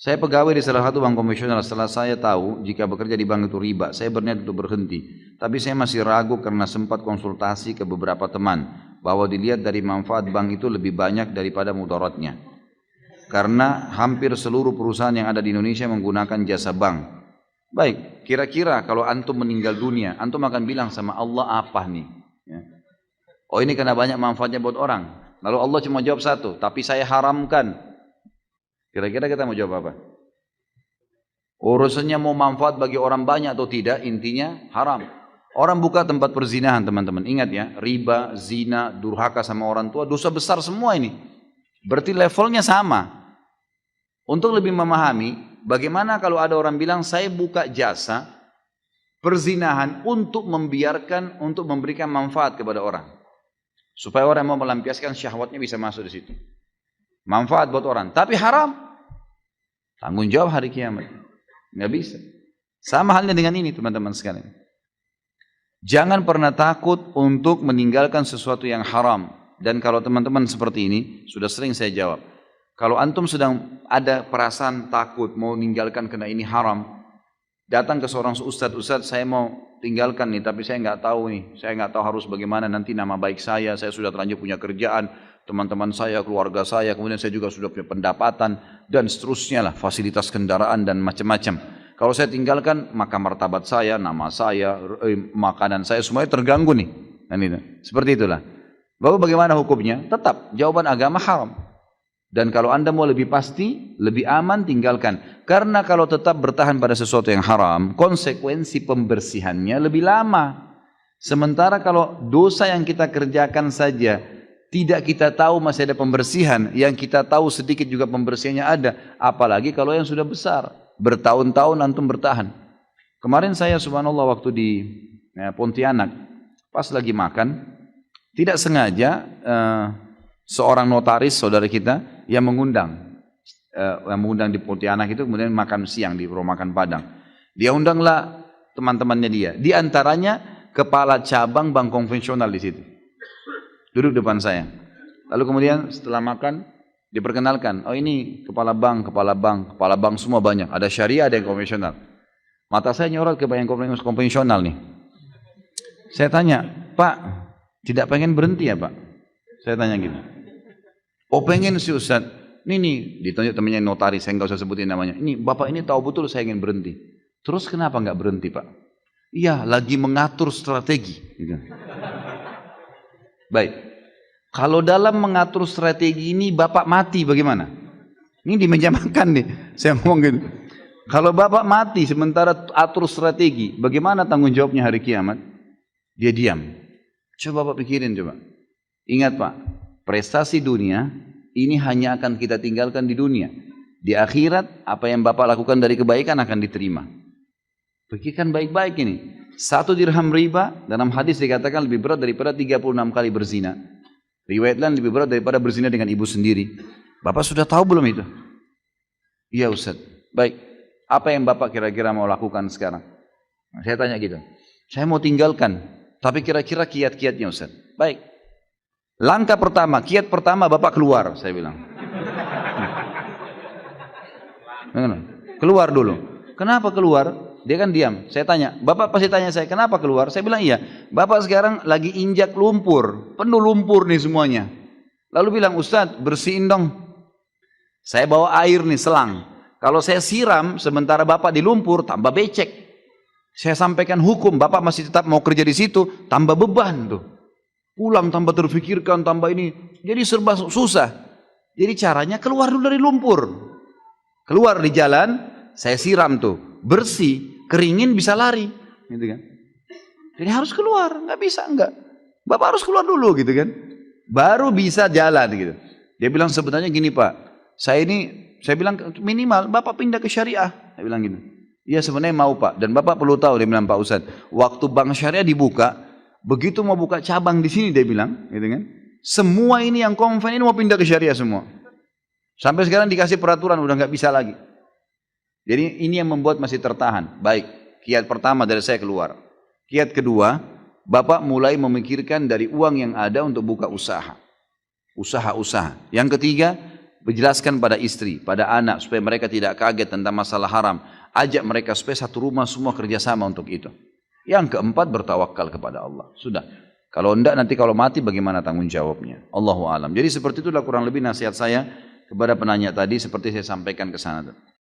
Saya pegawai di salah satu bank konvensional. Setelah saya tahu jika bekerja di bank itu riba, saya berniat untuk berhenti. Tapi saya masih ragu karena sempat konsultasi ke beberapa teman bahwa dilihat dari manfaat bank itu lebih banyak daripada mudaratnya. Karena hampir seluruh perusahaan yang ada di Indonesia menggunakan jasa bank. Baik, kira-kira kalau antum meninggal dunia, antum akan bilang sama Allah apa nih? Ya. Oh, ini karena banyak manfaatnya buat orang. Lalu Allah cuma jawab satu, tapi saya haramkan. Kira-kira kita mau jawab apa? Urusannya mau manfaat bagi orang banyak atau tidak, intinya haram. Orang buka tempat perzinahan, teman-teman. Ingat ya, riba, zina, durhaka sama orang tua, dosa besar semua ini. Berarti levelnya sama. Untuk lebih memahami, bagaimana kalau ada orang bilang, saya buka jasa perzinahan untuk memberikan manfaat kepada orang. Supaya orang yang mau melampiaskan syahwatnya bisa masuk di situ. Manfaat buat orang, tapi haram. Tanggung jawab hari kiamat. Nggak bisa. Sama halnya dengan ini, teman-teman sekalian. Jangan pernah takut untuk meninggalkan sesuatu yang haram. Dan kalau teman-teman seperti ini, sudah sering saya jawab. Kalau antum sedang ada perasaan takut mau meninggalkan karena ini haram, datang ke seorang ustadz, saya mau tinggalkan nih, tapi saya nggak tahu nih, saya nggak tahu harus bagaimana nanti nama baik saya sudah terlanjur punya kerjaan, teman-teman saya, keluarga saya, kemudian saya juga sudah punya pendapatan, dan seterusnya lah, fasilitas kendaraan dan macam-macam. Kalau saya tinggalkan, maka martabat saya, nama saya, makanan saya, semuanya terganggu nih. Seperti itulah. Lalu bagaimana hukumnya? Tetap, jawaban agama haram. Dan kalau anda mau lebih pasti, lebih aman, tinggalkan. Karena kalau tetap bertahan pada sesuatu yang haram, konsekuensi pembersihannya lebih lama. Sementara kalau dosa yang kita kerjakan saja, tidak kita tahu masih ada pembersihan, yang kita tahu sedikit juga pembersihannya ada. Apalagi kalau yang sudah besar, bertahun-tahun antum bertahan. Kemarin saya subhanallah waktu di Pontianak, pas lagi makan, tidak sengaja seorang notaris saudara kita yang mengundang di Pontianak itu, kemudian makan siang di rumah makan Padang. Dia undanglah teman-temannya dia. Di antaranya kepala cabang bank konvensional di situ. Duduk depan saya. Lalu kemudian setelah makan diperkenalkan, oh ini kepala bank semua banyak. Ada syariah, ada yang konvensional. Mata saya nyorot ke yang konvensional nih. Saya tanya, Pak, tidak pengen berhenti ya Pak? Saya tanya gitu. Oh pengen sih Ustaz. Ini ditunjuk temannya notaris, saya nggak usah sebutin namanya. Ini Bapak ini tahu betul saya ingin berhenti. Terus kenapa nggak berhenti Pak? Iya, lagi mengatur strategi. Gitu. Baik, kalau dalam mengatur strategi ini Bapak mati bagaimana? Ini di meja makan nih, saya ngomong gitu. Kalau Bapak mati sementara atur strategi, bagaimana tanggung jawabnya hari kiamat? Dia diam. Coba Bapak pikirin coba. Ingat Pak, prestasi dunia ini hanya akan kita tinggalkan di dunia. Di akhirat, apa yang Bapak lakukan dari kebaikan akan diterima. Pikirkan baik-baik ini. 1 dirham riba dalam hadis dikatakan lebih berat daripada 36 kali berzina. Riwayat lain lebih berat daripada berzina dengan ibu sendiri. Bapak sudah tahu belum itu? Iya Ustaz. Baik. Apa yang Bapak kira-kira mau lakukan sekarang? Nah, saya tanya gitu. Saya mau tinggalkan. Tapi kira-kira kiat-kiatnya Ustaz. Baik. Langkah pertama, kiat pertama Bapak keluar. Saya bilang. Keluar dulu. Kenapa keluar? Dia kan diam. Saya tanya, Bapak pasti tanya saya, kenapa keluar? Saya bilang iya. Bapak sekarang lagi injak lumpur. Penuh lumpur nih semuanya. Lalu bilang, Ustadz bersihin dong. Saya bawa air nih, selang. Kalau saya siram, sementara Bapak di lumpur, tambah becek. Saya sampaikan hukum, Bapak masih tetap mau kerja di situ, tambah beban tuh. Pulang tambah terfikirkan, tambah ini. Jadi serba susah. Jadi caranya keluar dulu dari lumpur. Keluar di jalan, saya siram tuh. Bersih, keringin bisa lari, gitu kan? Jadi harus keluar, nggak bisa enggak. Bapak harus keluar dulu, gitu kan? Baru bisa jalan, gitu. Dia bilang sebenarnya gini Pak, saya bilang minimal Bapak pindah ke syariah, saya bilang gitu. Iya sebenarnya mau Pak, dan Bapak perlu tahu, dia bilang Pak Ustadz, waktu bank syariah dibuka, begitu mau buka cabang di sini dia bilang, gitu kan? Semua ini yang konven ini mau pindah ke syariah semua. Sampai sekarang dikasih peraturan udah nggak bisa lagi. Jadi ini yang membuat masih tertahan. Baik, kiat pertama dari saya keluar. Kiat kedua, Bapak mulai memikirkan dari uang yang ada untuk buka usaha. Usaha-usaha. Yang ketiga, Berjelaskan pada istri, pada anak, supaya mereka tidak kaget tentang masalah haram. Ajak mereka supaya satu rumah semua kerjasama untuk itu. Yang keempat, bertawakal kepada Allah. Sudah. Kalau enggak, nanti kalau mati bagaimana tanggung jawabnya? Allahu alam. Jadi seperti itulah kurang lebih nasihat saya kepada penanya tadi, seperti saya sampaikan ke sana.